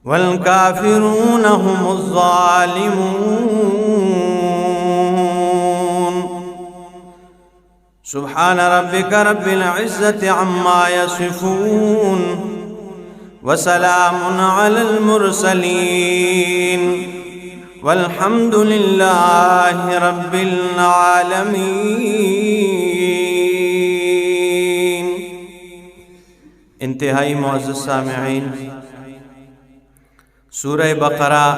والکافرون هم الظالمون سبحان ربك رب العزة عما يصفون وسلام على المرسلين والحمد لله رب العالمين۔ انتہائی معزز سامعین، سورہ بقرہ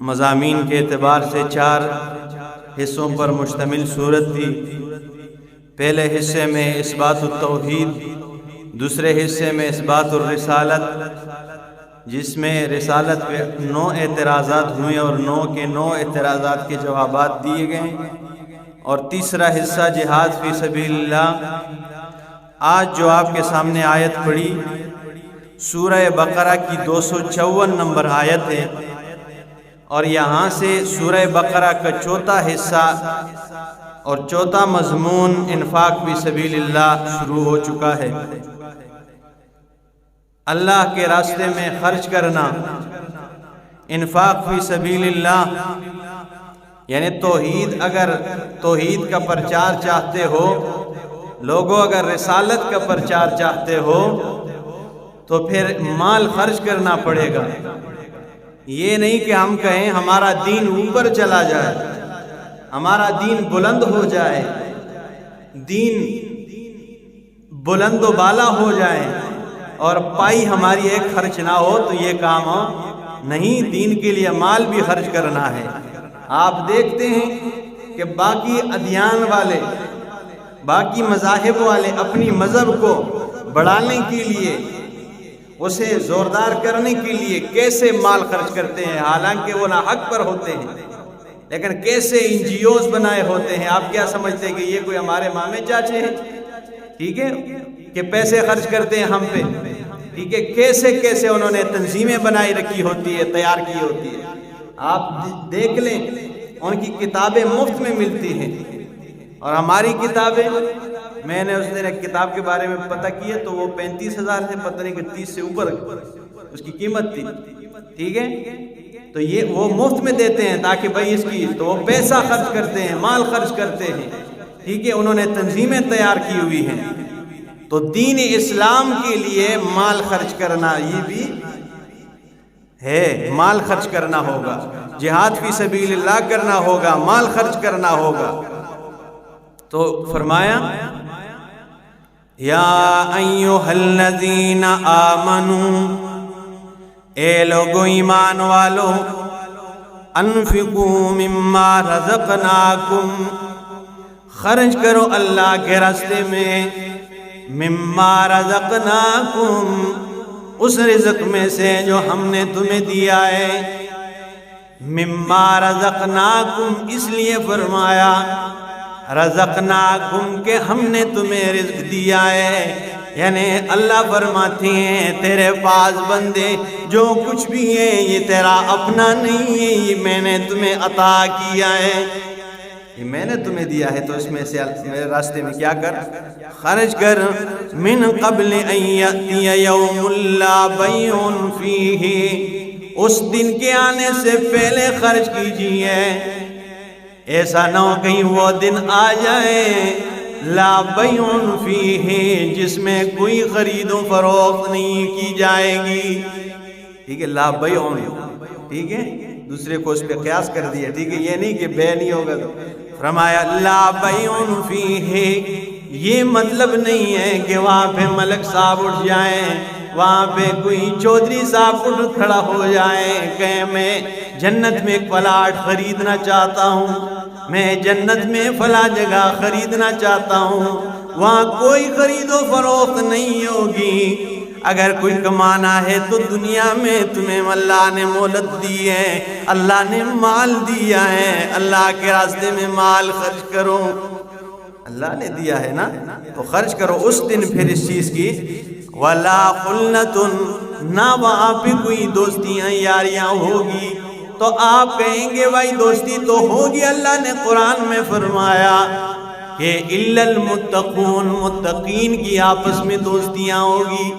مضامین کے اعتبار سے 4 حصوں پر مشتمل سورت تھی۔ پہلے حصے میں اثبات التوحید، دوسرے حصے میں اثبات الرسالت، جس میں رسالت پہ 9 اعتراضات ہوئے اور 9 کے 9 اعتراضات کے جوابات دیے گئے، اور تیسرا حصہ جہاد فی سبیل اللہ۔ آج جو آپ کے سامنے آیت پڑھی سورہ بقرہ کی 254 نمبر آیت ہے، اور یہاں سے سورہ بقرہ کا 4تھا حصہ اور 4تھا مضمون انفاق فی سبیل اللہ شروع ہو چکا ہے۔ اللہ کے راستے میں خرچ کرنا، انفاق فی سبیل اللہ، یعنی اگر توحید کا پرچار چاہتے ہو، لوگوں اگر رسالت کا پرچار چاہتے ہو تو پھر مال خرچ کرنا پڑے گا۔ یہ نہیں کہ ہم کہیں ہمارا دین اوپر چلا جائے، ہمارا دین بلند ہو جائے، دین بلند و بالا ہو جائے اور پائی ہماری ایک خرچ نہ ہو، تو یہ کام نہیں۔ دین کے لیے مال بھی خرچ کرنا ہے۔ آپ دیکھتے ہیں کہ باقی ادیان والے، باقی مذاہب والے اپنی مذہب کو بڑھانے کے لیے، اسے زوردار کرنے کے لیے کیسے مال خرچ کرتے ہیں، حالانکہ وہ ناحق پر ہوتے ہیں، لیکن کیسے NGOs بنائے ہوتے ہیں۔ آپ کیا سمجھتے ہیں کہ یہ کوئی ہمارے مامے چاچے ہیں، ٹھیک ہے، کہ پیسے خرچ کرتے ہیں ہم پہ، ٹھیک ہے؟ کیسے انہوں نے تنظیمیں بنائی رکھی ہوتی ہے، تیار کی ہوتی ہے۔ آپ دیکھ لیں، ان کی کتابیں مفت میں ملتی ہیں، اور ہماری کتابیں، میں نے اس دن ایک کتاب کے بارے میں پتہ کیا تو وہ 35,000 سے پتہ نہیں کہ 30 سے اوپر اس کی قیمت تھی، ٹھیک ہے؟ تو یہ وہ مفت میں دیتے ہیں تاکہ بھائی اس کی، تو وہ پیسہ خرچ کرتے ہیں، مال خرچ کرتے ہیں، ٹھیک ہے؟ انہوں نے تنظیمیں تیار کی ہوئی ہیں۔ تو دین اسلام کے لیے مال خرچ کرنا یہ بھی ہے، مال خرچ کرنا ہوگا، جہاد فی سبیل اللہ کرنا ہوگا، مال خرچ کرنا ہوگا۔ تو فرمایا یا ایھا الذین آمنو، اے لوگو ایمان والو، انفقوا مما رزقناکم، خرچ کرو اللہ کے راستے میں، مما رزقناکم، اس رزق میں سے جو ہم نے تمہیں دیا ہے۔ مما رزقناکم اس لیے فرمایا رزقناکم کہ ہم نے تمہیں رزق دیا ہے، یعنی اللہ فرماتے ہیں تیرے پاس بندے جو کچھ بھی ہے یہ تیرا اپنا نہیں ہے، یہ میں نے تمہیں عطا کیا ہے، یہ میں نے تمہیں دیا ہے، تو اس میں سے میرے راستے میں کیا کر، خرچ کر۔ من قبل ان یأتی یوم لا بیع فیہ، اس دن کے آنے سے پہلے خرچ کیجیے، ایسا نہ ہو کہیں وہ دن آ جائے لا بیع فیہ، جس میں کوئی خرید و فروخت نہیں کی جائے گی، ٹھیک ہے؟ لا بیع، ٹھیک ہے؟ دوسرے کو اس پہ قیاس کر دیا، ٹھیک ہے؟ یہ نہیں کہ بے نہیں ہوگا، تو فرمایا لا بیع فیہ، یہ مطلب نہیں ہے کہ وہاں پہ ملک صاحب اٹھ جائیں، وہاں پہ کوئی چودھری صاحب اٹھ کھڑا ہو جائیں کہ میں جنت میں ایک پلاٹ خریدنا چاہتا ہوں، میں جنت میں فلاں جگہ خریدنا چاہتا ہوں، وہاں کوئی خرید و فروخت نہیں ہوگی۔ اگر کوئی کمانا ہے تو دنیا میں تمہیں اللہ نے مہلت دی ہے، اللہ نے مال دیا ہے، اللہ کے راستے میں مال خرچ کرو، اللہ نے دیا ہے نا، تو خرچ کرو۔ اس دن پھر اس چیز کی وَلَا خُلَّةٌ، نہ وہاں پہ کوئی دوستیاں یاریاں ہوگی، تو آپ کہیں گے بھائی دوستی تو ہوگی، اللہ نے قرآن میں فرمایا کہ إِلَّا الْمُتَّقُونَ، متقین کی آپس میں دوستیاں ہوگی،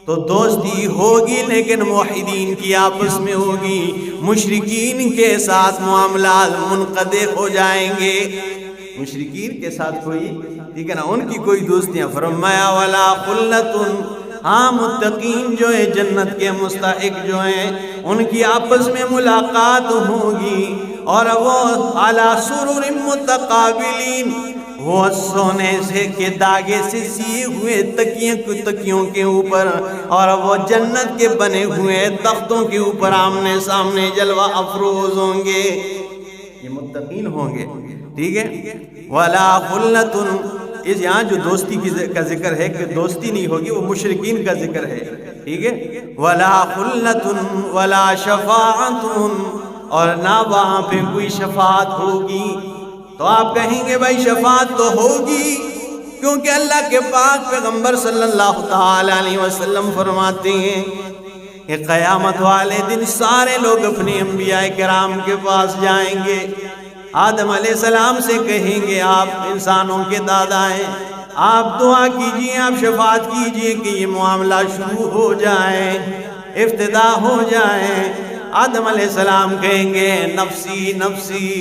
تو دوستی ہوگی لیکن موحدین کی آپس میں ہوگی، مشرکین کے ساتھ معاملات منقطع ہو جائیں گے، مشرکین کے ساتھ کوئی ٹھیک ہے نا ان کی کوئی دوستیاں۔ فرمایا ولا خلتن، ہاں متقین جو ہے جنت کے مستحق جو ہیں ان کی آپس میں ملاقات ہوگی، اور وہ علی سرر متقابلین، وہ سونے سے کے داغے سے سیے ہوئے تکیوں کے اوپر، اور وہ جنت کے بنے ہوئے تختوں کے اوپر آمنے سامنے جلوہ افروز ہوں گے، یہ متقین ہوں گے، ٹھیک ہے۔ ولا خلتن، اس یہاں جو دوستی کا ذکر ہے کہ دوستی نہیں ہوگی وہ مشرکین کا ذکر ہے، ٹھیک ہے۔ ولا خلتن ولا شفاعت، اور نہ وہاں پہ کوئی شفاعت ہوگی۔ تو آپ کہیں گے بھائی شفاعت تو ہوگی، کیونکہ اللہ کے پاک پیغمبر صلی اللہ تعالی علیہ وسلم فرماتے ہیں کہ قیامت والے دن سارے لوگ اپنے انبیاء کرام کے پاس جائیں گے، آدم علیہ السلام سے کہیں گے آپ انسانوں کے دادا ہیں، آپ دعا کیجئے، آپ شفاعت کیجئے کہ یہ معاملہ شروع ہو جائے، افتتاح ہو جائے۔ آدم علیہ السلام کہیں گے نفسی نفسی،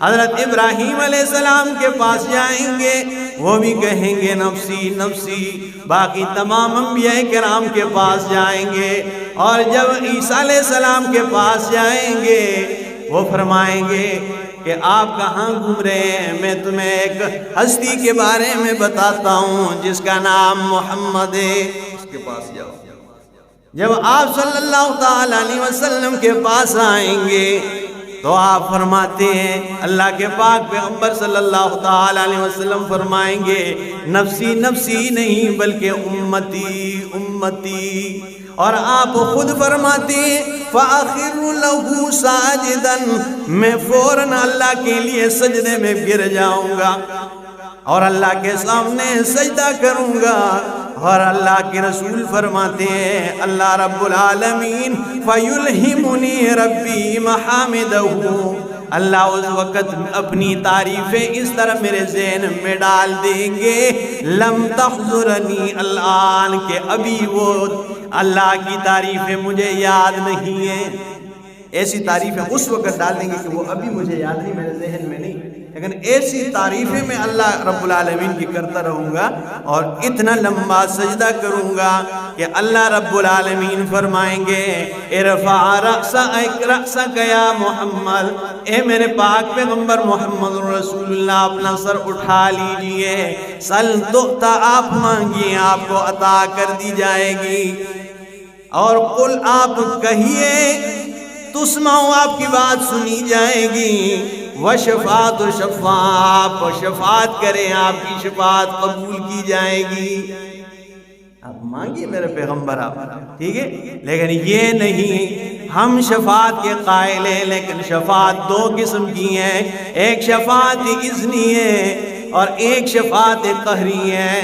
حضرت ابراہیم علیہ السلام کے پاس جائیں گے، وہ بھی کہیں گے نفسی نفسی، باقی تمام انبیاء کرام کے پاس جائیں گے، اور جب عیسیٰ علیہ السلام کے پاس جائیں گے وہ فرمائیں گے کہ آپ کہاں گھوم رہے ہیں، میں تمہیں ایک ہستی کے بارے میں بتاتا ہوں جس کا نام محمد ہے، اس کے پاس جاؤ۔ جب آپ صلی اللہ تعالی علیہ وسلم کے پاس آئیں گے تو آپ فرماتے ہیں، اللہ کے پاک پیغمبر صلی اللہ تعالی علیہ وسلم فرمائیں گے نفسی نفسی نہیں بلکہ امتی امتی، اور آپ خود فرماتے ہیں فَأَخِرُّ لَهُ سَاجِدًا، میں فوراً اللہ کے لیے سجدے میں گر جاؤں گا اور اللہ کے سامنے سجدہ کروں گا۔ اور اللہ کے رسول فرماتے ہیں اللہ رب العالمین فَيُلْهِمُنِي رَبِّي مَحَامِدَهُ، اللہ اس وقت اپنی تعریفیں اس طرح میرے ذہن میں ڈال دیں گے لم تحضرنی الآن، کہ ابھی وہ اللہ کی تعریفیں مجھے یاد نہیں ہیں، ایسی تعریفیں اس وقت ڈال دیں گے کہ وہ ابھی مجھے یاد نہیں، میرے ذہن میں نہیں، لیکن ایسی تعریفیں میں اللہ رب العالمین کی کرتا رہوں گا اور اتنا لمبا سجدہ کروں گا کہ اللہ رب العالمین فرمائیں گے ارفع رأسک یا محمد، اے میرے پاک پیغمبر محمد رسول اللہ اپنا سر اٹھا لیجئے، سل تؤتا، آپ مانگیے آپ کو عطا کر دی جائے گی، اور قل آپ کہیے تسمعوا، آپ کی بات سنی جائے گی، وشفاعت شفاعت، شفاعت کریں آپ کی شفاعت قبول کی جائے گی۔ آپ مانگیے میرے پیغمبر آپ، ٹھیک ہے، لیکن یہ نہیں ہم شفاعت کے قائل ہیں، لیکن شفاعت دو قسم کی ہیں، ایک شفاعت اذنی ہے اور ایک شفاعت قہری ہے۔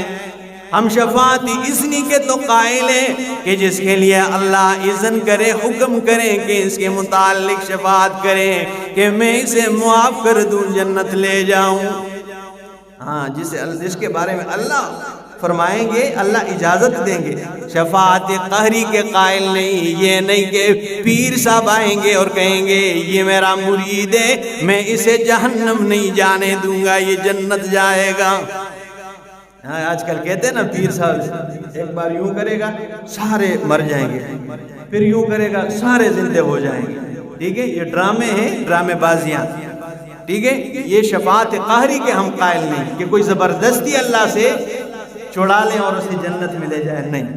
ہم شفاعت اذنی کے تو قائل ہیں کہ جس کے لیے اللہ اذن کرے، حکم کرے کہ اس کے متعلق شفاعت کرے کہ میں اسے معاف کر دوں، جنت لے جاؤں، ہاں جس کے بارے میں اللہ فرمائیں گے، اللہ اجازت دیں گے۔ شفاعت قہری کے قائل نہیں، یہ نہیں کہ پیر صاحب آئیں گے اور کہیں گے یہ میرا مرید ہے، میں اسے جہنم نہیں جانے دوں گا، یہ جنت جائے گا۔ آج کل کہتے ہیں نا پیر صاحب ایک بار یوں کرے گا سارے مر جائیں گے، پھر یوں کرے گا سارے زندے ہو جائیں گے، ٹھیک ہے، یہ ڈرامے ہیں، ڈرامے بازیاں، ٹھیک ہے۔ یہ شفاعت قہری کے ہم قائل نہیں کہ کوئی زبردستی اللہ سے چھڑا لے اور اسے جنت میں لے جائے، نہیں۔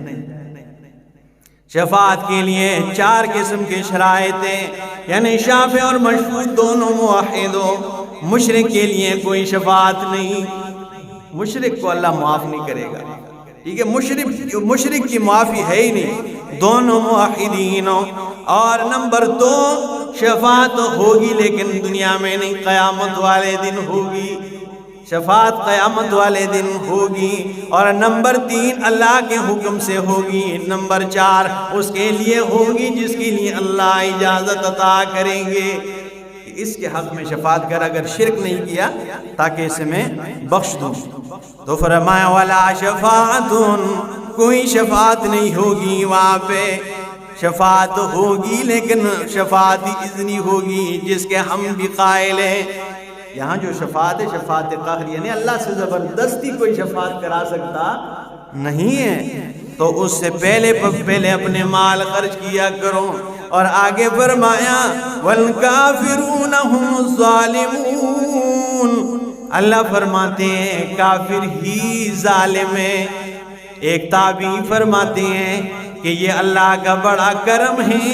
شفاعت کے لیے چار قسم کے شرائط ہیں، یعنی شافع اور مشفوع دونوں موحد ہو۔ مشرک کے لیے کوئی شفاعت نہیں، مشرک کو اللہ معاف نہیں کرے گا، ٹھیک ہے، مشرک کی معافی ہے ہی نہیں، دونوں موحدین ہو۔ اور نمبر دو، شفاعت ہوگی لیکن دنیا میں نہیں، قیامت والے دن ہوگی، شفاعت قیامت والے دن ہوگی۔ اور نمبر تین، اللہ کے حکم سے ہوگی۔ نمبر چار، اس کے لیے ہوگی جس کے لیے اللہ اجازت عطا کریں گے، اس کے حق میں شفاعت کر، اگر شرک نہیں کیا تاکہ اسے میں بخش دوں۔ تو فرمایا وَلَا شَفَاعَةٌ کوئی شفاعت نہیں ہوگی وہاں پہ، شفاعت ہوگی لیکن شفاعت اذنی ہوگی جس کے ہم بھی قائل ہیں۔ یہاں جو شفاعت ہے شفاعت قہر، یعنی اللہ سے زبردستی کوئی شفاعت کرا سکتا نہیں ہے، تو اس سے پہلے اپنے مال خرچ کیا کرو۔ اور آگے فرمایا والکافرون هم الظالمون، اللہ فرماتے ہیں کافر ہی ظالم ہے۔ ایک تابعی فرماتے ہیں کہ یہ اللہ کا بڑا کرم ہے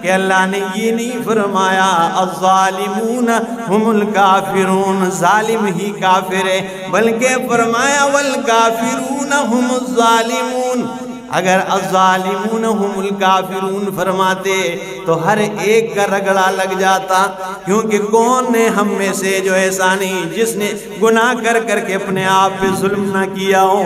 کہ اللہ نے یہ نہیں فرمایا الظالمون هم الکافرون، ظالم ہی کافر ہے، بلکہ فرمایا والکافرون هم الظالمون۔ اگر الظالمون هم الکافرون فرماتے تو ہر ایک کا رگڑا لگ جاتا، کیونکہ کون نے ہم میں سے جو ایسا نہیں جس نے گناہ کر کے اپنے آپ پہ ظلم نہ کیا ہو؟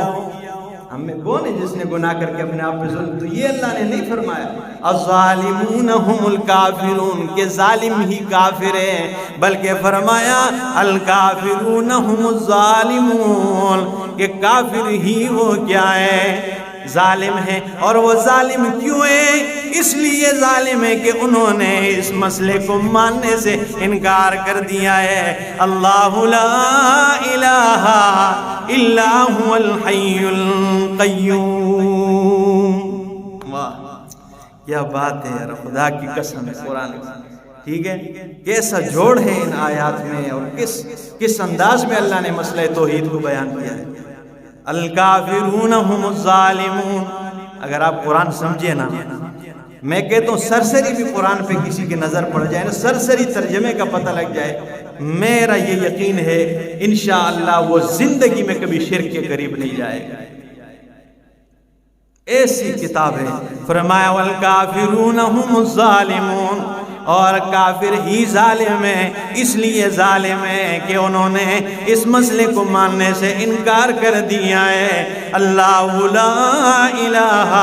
ہم میں کون ہے جس نے گناہ کر کے اپنے آپ پہ ظلم؟ تو یہ اللہ نے نہیں فرمایا الظالمون هم الکافرون کہ ظالم ہی کافر ہے، بلکہ فرمایا الکافرون هم الظالمون کہ کافر ہی وہ کیا ہے؟ ظالم ہے۔ اور وہ ظالم کیوں ہے؟ اس لیے ظالم ہے کہ انہوں نے اس مسئلے کو ماننے سے انکار کر دیا ہے۔ اللہ لا الہ الا هو الحی القیوم۔ واہ کیا بات ہے یار، خدا کی قسم ہے قرآن، ٹھیک ہے، کیسا جوڑ ہے ان آیات میں، اور کس انداز میں اللہ نے مسئلہ توحید کو بیان کیا ہے۔ الکافرون هم الظالمون۔ اگر آپ قرآن سمجھے نا، میں کہتا ہوں سرسری بھی قرآن پہ کسی کی نظر پڑ جائے نا، سرسری ترجمے کا پتہ لگ جائے، میرا یہ یقین ہے انشاءاللہ وہ زندگی میں کبھی شرک کے قریب نہیں جائے گا۔ ایسی کتاب ہے۔ فرمایا والکافرون هم الظالمون، اور کافر ہی ظالم ہے، اس لیے ظالم ہے کہ انہوں نے اس مسئلے کو ماننے سے انکار کر دیا ہے۔ اللہ لا الہ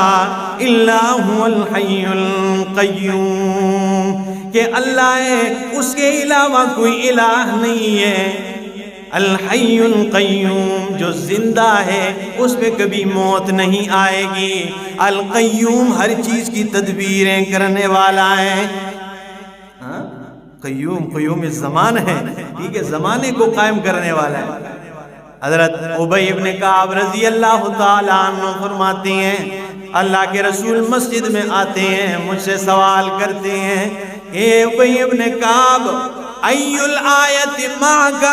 الا هو الحی القیوم کہ اللہ ہے، اس کے علاوہ کوئی الہ نہیں ہے۔ الحی القیوم جو زندہ ہے، اس پہ کبھی موت نہیں آئے گی۔ القیوم ہر چیز کی تدبیریں کرنے والا ہے۔ قیوم الزمان ہے، ٹھیک ہے، زمانے کو قائم کرنے والا ہے۔ حضرت ابی ابن کعب رضی اللہ تعالیٰ عنہ فرماتے ہیں اللہ کے رسول مسجد میں آتے ہیں، مجھ سے سوال کرتے ہیں اے ابی ابن کعب ای الآیت معک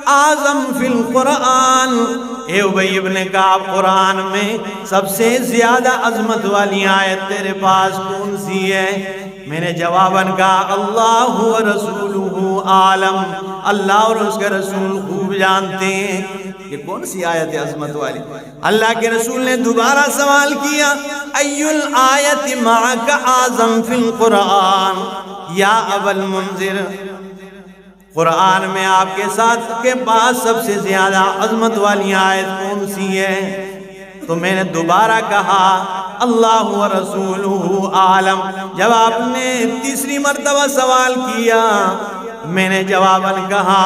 اعظم فی القرآن، اے ابی ابن کعب قرآن میں سب سے زیادہ عظمت والی آیت تیرے پاس کون سی ہے؟ میں نے جواباً کہا اللہ و رسولہ عالم، اللہ اور اس کا رسول خوب جانتے ہیں کہ کون سی آیت عظمت والی۔ اللہ کے رسول نے دوبارہ سوال کیا ای الآیت معک اعظم فی القرآن یا ابا المنذر، قرآن میں آپ کے ساتھ کے پاس سب سے زیادہ عظمت والی آیت کون سی ہے؟ تو میں نے دوبارہ کہا اللہ و رسولہ عالم۔ جب آپ نے تیسری مرتبہ سوال کیا، میں نے جواباً کہا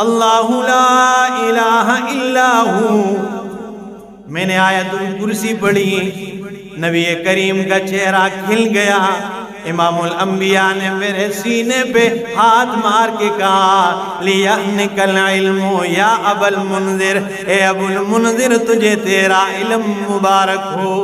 اللہ لا الہ الا ہو۔ میں نے آیت الکرسی پڑھی، نبی کریم کا چہرہ کھل گیا۔ امام الانبیاء نے میرے سینے پہ ہاتھ مار کے کہا لیحنک العلم یا ابا المنذر، اے ابو المنذر تجھے تیرا علم مبارک ہو،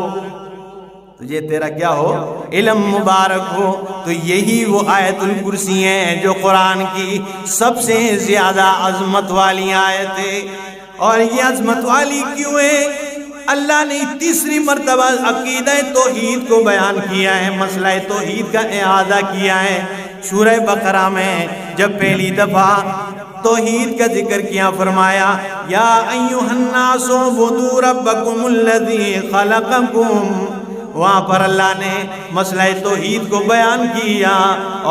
تجھے تیرا کیا ہو؟ علم مبارک ہو۔ تو یہی وہ آیت الکرسی ہے جو قرآن کی سب سے زیادہ عظمت والی آیت ہے۔ اور یہ عظمت والی کیوں ہے؟ اللہ نے تیسری مرتبہ عقیدہ توحید کو بیان کیا ہے، مسئلہ توحید کا اعادہ کیا ہے۔ سورہ بقرہ میں جب پہلی دفعہ توحید کا ذکر کیا، فرمایا یا ایھا الناس اعبدوا ربکم الذی خلقکم، وہاں پر اللہ نے مسئلہ توحید کو بیان کیا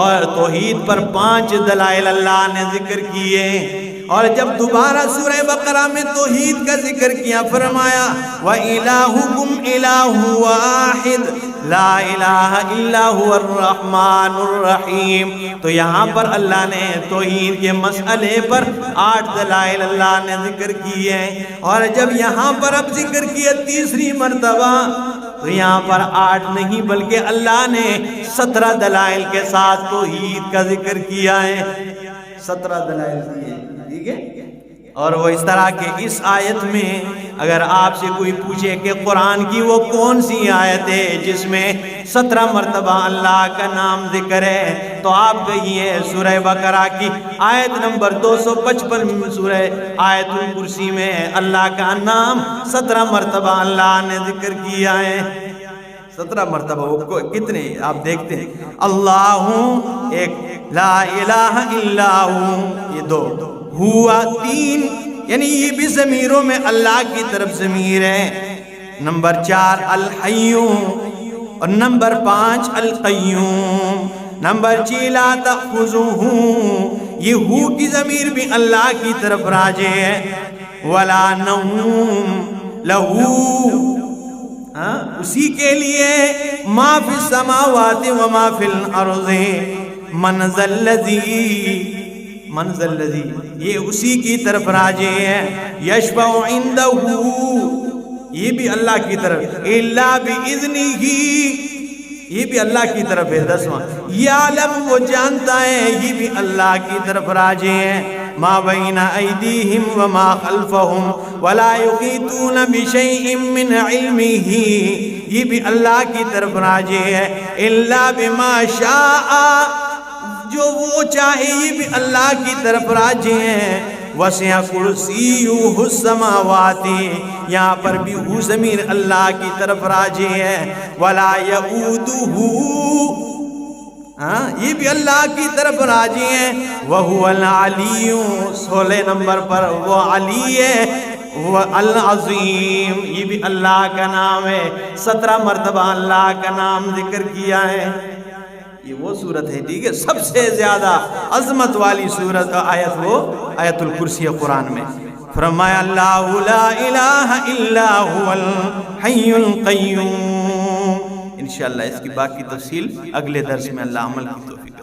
اور توحید پر 5 دلائل اللہ نے ذکر کیے۔ اور جب دوبارہ سورہ بقرہ میں توحید کا ذکر کیا فرمایا وَإِلَٰهُكُمْ إِلَٰهٌ وَاحِدٌ لا الہ الا هو الرحمن الرحیم. تو یہاں پر اللہ نے توحید کے مسئلے پر 8 دلائل اللہ نے ذکر کیے ہیں، اور جب یہاں پر اب ذکر کیا تیسری مرتبہ تو یہاں پر 8 نہیں بلکہ اللہ نے 17 دلائل کے ساتھ توحید کا ذکر کیا ہے. 17 دلائل دیے، ٹھیک ہے. اور وہ اس طرح کہ اس آیت میں اگر آپ سے کوئی پوچھے کہ قرآن کی وہ کون سی آیت ہے جس میں 17 مرتبہ اللہ کا نام ذکر ہے، تو آپ کہیے سورہ بقرہ کی آیت نمبر 255 سورہ آیت الکرسی میں اللہ کا نام 17 مرتبہ اللہ نے ذکر کیا ہے. 17 مرتبہ. وہ کتنے آپ دیکھتے ہیں، اللہ ایک، لا الہ الا ہوں یہ 2، ہوا 3، یعنی یہ بھی ضمیروں میں اللہ کی طرف ضمیر ہے. نمبر 4 الحی، اور نمبر 5 القیوم. نمبر 6 لا تأخذہ، یہ ہو کی ضمیر بھی اللہ کی طرف راجع ہے. ولا نوم لہو، اسی کے لیے ما فی السماوات و ما فی الارض. من ذا الذی، یہ اسی کی طرف راجع ہے. یشفع عندہ، یہ بھی اللہ کی طرف. الا باذنہ، یہ بھی اللہ کی طرف ہے. 10واں یعلم، وہ جانتا ہے، یہ بھی اللہ کی طرف راجع ہے. ما بین ایدیہم وما خلفہم ولا یحیطون بشیء من علمہ، یہ بھی اللہ کی طرف راجع ہے. الا بما شاء، جو وہ چاہے، یہ بھی اللہ کی طرف راجع ہے. وسع کرسیہ السماوات، یہاں پر بھی ہو ضمیر اللہ کی طرف راجع ہے. ولا یؤودہ، یہ بھی اللہ کی طرف راجع ہے. وہو العلی، 16 نمبر پر وہ علی ہے. وہ العظیم، یہ بھی اللہ کا نام ہے. 17 مرتبہ اللہ کا نام ذکر کیا ہے. یہ وہ صورت ہے، ٹھیک ہے، سب سے زیادہ عظمت والی صورت آیت وہ آیت الکرسی قرآن میں. فرمایا اللہ لا الہ الا هو الحی القیوم. انشاءاللہ اس کی باقی تفصیل اگلے درس میں اللہ عمل کی توفیق